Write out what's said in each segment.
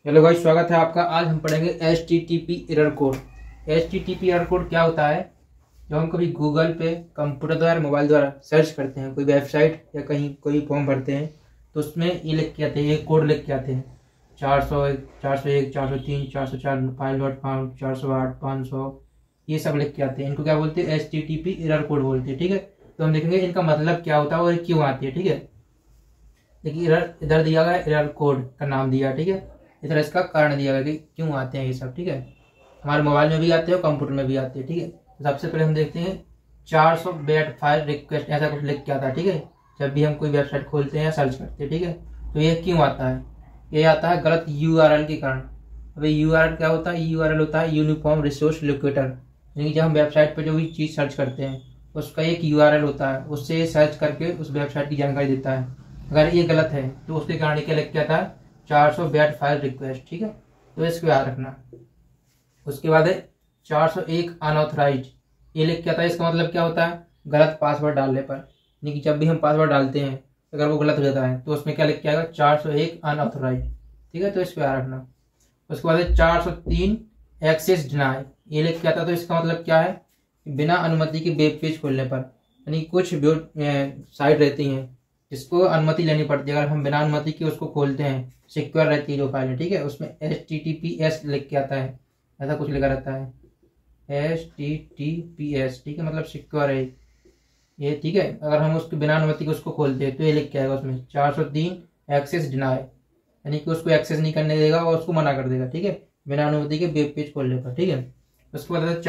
Hello भाई, स्वागत है आपका। आज हम पढ़ेंगे HTTP error code. HTTP error code क्या होता है? जब हम कभी गूगल पे कंप्यूटर द्वारा मोबाइल द्वारा सर्च करते हैं, कोई वेबसाइट या कहीं कोई फॉर्म भरते हैं, तो उसमें ये लिख के आते हैं, ये कोड लिख के आते हैं 401, 401, 403, 404, फाइल नॉट फाउंड, 408, 500, ये सब लिख के आते हैं। इनको क्या बोलते हैं? HTTP एरर कोड बोलते हैं। ठीक है, तो हम देखेंगे इनका मतलब क्या होता है और क्यों आती है। ठीक है, देखिए इधर दिया गया एरर कोड का नाम दिया। ठीक है, इधर इसका कारण दिया गया कि क्यों आते हैं ये सब। ठीक है, हमारे मोबाइल में भी आते हैं और कंप्यूटर में भी आते हैं। ठीक है, तो सबसे पहले हम देखते हैं 400 बेट फाइल रिक्वेस्ट, ऐसा कुछ लिख के आता है। ठीक है, जब भी हम कोई वेबसाइट खोलते हैं या सर्च करते हैं। ठीक है, तो ये क्यों आता है? ये आता है गलत URL के कारण। अभी URL क्या होता है? URL होता है यूनिफॉर्म रिसोर्स लोकेटर, यानी जब हम वेबसाइट पर जो भी चीज़ सर्च करते हैं उसका एक URL होता है, उससे सर्च करके उस वेबसाइट की जानकारी देता है। अगर ये गलत है तो उसके कारण क्या लिख के आता है? 400 बेट फाइल रिक्वेस्ट। ठीक है, तो इसको याद रखना। उसके बाद है 401 अनऑथराइज्ड, ये लिख के आता है। इसका मतलब क्या होता है? गलत पासवर्ड डालने पर, यानी कि जब भी हम पासवर्ड डालते हैं अगर वो गलत हो जाता है तो उसमें क्या लिख के आएगा? 401 अनऑथराइज्ड। ठीक है, तो इसको याद रखना। उसके बाद है 403 एक्सेस डिनाई, ये लिख के आता है। तो इसका मतलब क्या है? बिना अनुमति के वेब पेज खोलने पर, यानी कुछ साइट रहती हैं जिसको अनुमति लेनी पड़ती है, अगर हम बिना अनुमति के उसको खोलते हैं, सिक्योर रहती है जो फाइल है। ठीक है, उसमें HTTPS लिख के आता है, ऐसा कुछ लिखा रहता है HTTPS। ठीक है, मतलब सिक्योर है ये। ठीक है, अगर हम उसके बिना अनुमति के उसको खोलते हैं तो ये लिख के आएगा उसमें 403 एक्सेस डिनाई, यानी कि उसको एक्सेस नहीं करने देगा और उसको मना कर देगा। ठीक है, बिना अनुमति के वेब पेज खोलने पर। ठीक है, उसके बाद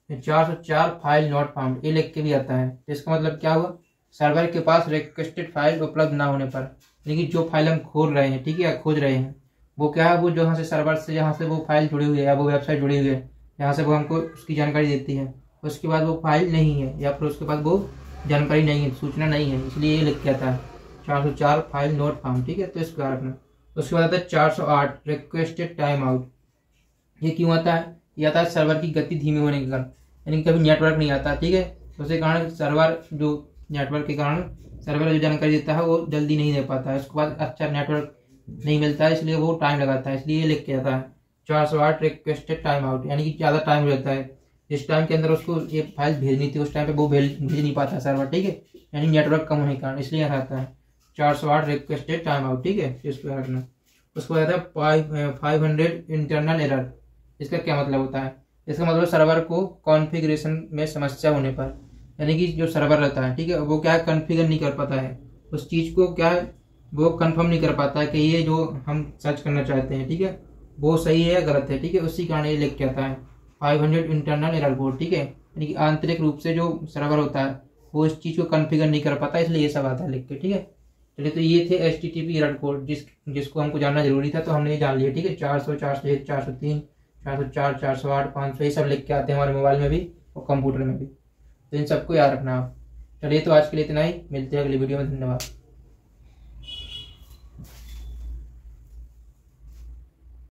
404 फाइल नॉट फाउंड, ये लिख के भी आता है। तो इसका मतलब क्या हुआ? सर्वर के पास रिक्वेस्टेड फाइल उपलब्ध ना होने पर, यानी कि जो फाइल हम खोल रहे हैं, ठीक है, खोज रहे हैं, वो क्या है? वो जहाँ से सर्वर से जहाँ से वो फाइल जुड़ी हुई है या वो वेबसाइट जुड़ी हुई है, जहाँ से वो हमको उसकी जानकारी देती है, उसके बाद वो फाइल नहीं है या फिर उसके बाद वो जानकारी नहीं है, सूचना नहीं है, इसलिए ये लिख के आता है 404 फाइल नॉट फाउंड। ठीक है, तो इसको याद रखना। उसके बाद आता है 408 रिक्वेस्टेड टाइम आउट। ये क्यों आता है? ये आता है सर्वर की गति धीमी होने के कारण, यानी कभी नेटवर्क नहीं आता। ठीक है, तो उसके कारण सर्वर जो नेटवर्क के कारण सर्वर जो जानकारी देता है वो जल्दी नहीं दे पाता है, उसके बाद अच्छा नेटवर्क नहीं मिलता है, इसलिए वो टाइम लगाता है। इसलिए ये लिख के आता है 408 रिक्वेस्टेड टाइम आउट, यानी कि ज़्यादा टाइम हो जाता है। जिस टाइम के अंदर उसको ये फाइल भेजनी थी उस टाइम पे वो भेज नहीं पाता सर्वर। ठीक है, यानी नेटवर्क कम होने के कारण, इसलिए आता है 408 रिक्वेस्टेड टाइम आउट। ठीक है, इसको रखना। उसको आता है 500 इंटरनल एरर। इसका क्या मतलब होता है? इसका मतलब सर्वर को कॉन्फ़िगरेशन में समस्या होने पर, यानी कि जो सर्वर रहता है, ठीक है, वो क्या है? कॉन्फ़िगर नहीं कर पाता है उस चीज़ को, क्या है? वो कंफर्म नहीं कर पाता है कि ये जो हम सर्च करना चाहते हैं, ठीक है, वो सही है या गलत है। ठीक है, उसी कारण ये लिख के आता है 500 इंटरनल एरर कोड। ठीक है, यानी कि आंतरिक रूप से जो सर्वर होता है वो इस चीज़ को कॉन्फ़िगर नहीं कर पाता, इसलिए ये सब आता है लिख के। ठीक है, चलिए, तो ये थे HTTP एरर कोड जिसको हमको जानना जरूरी था, तो हमने ये जान लिया। ठीक है, 400, 401, 403, 404, 408, 500, ये सब लिख के आते हैं हमारे मोबाइल में भी और कंप्यूटर में भी, तो इन सबको याद रखना आप। चलिए, तो आज के लिए इतना ही, मिलते हैं अगली वीडियो में। धन्यवाद।